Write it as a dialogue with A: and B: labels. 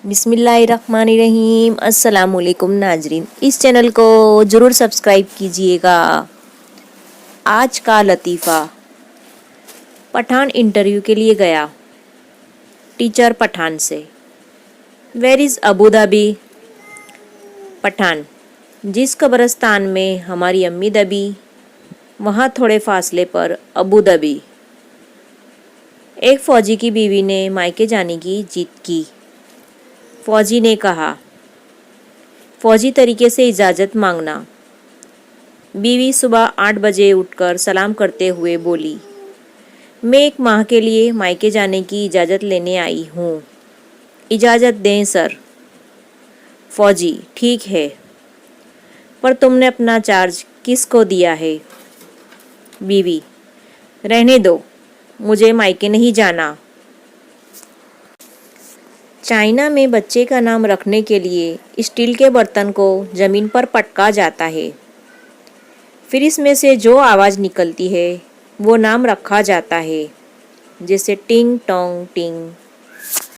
A: बिस्मिल्लाहिर्रहमानिर्रहीम। अस्सलामुअलैकुम नाजरीन, इस चैनल को ज़रूर सब्सक्राइब कीजिएगा। आज का लतीफ़ा। पठान इंटरव्यू के लिए गया। टीचर पठान से, where is Abu Dhabi? Pathan, जिस कब्रिस्तान में हमारी अम्मी दबी वहाँ थोड़े फासले पर अबू धाबी। एक फ़ौजी की बीवी ने मायके जाने की जिद की। फ़ौजी ने कहा, फ़ौजी तरीके से इजाज़त मांगना। बीवी सुबह 8 बजे उठकर सलाम करते हुए बोली, मैं 1 माह के लिए मायके जाने की इजाज़त लेने आई हूँ। इजाज़त दें सर। फ़ौजी, ठीक है, पर तुमने अपना चार्ज किस को दिया है? बीवी, रहने दो, मुझे मायके नहीं जाना। चाइना में बच्चे का नाम रखने के लिए स्टील के बर्तन को ज़मीन पर पटका जाता है। फिर इसमें से जो आवाज़ निकलती है वो नाम रखा जाता है, जैसे टिंग टोंग टिंग।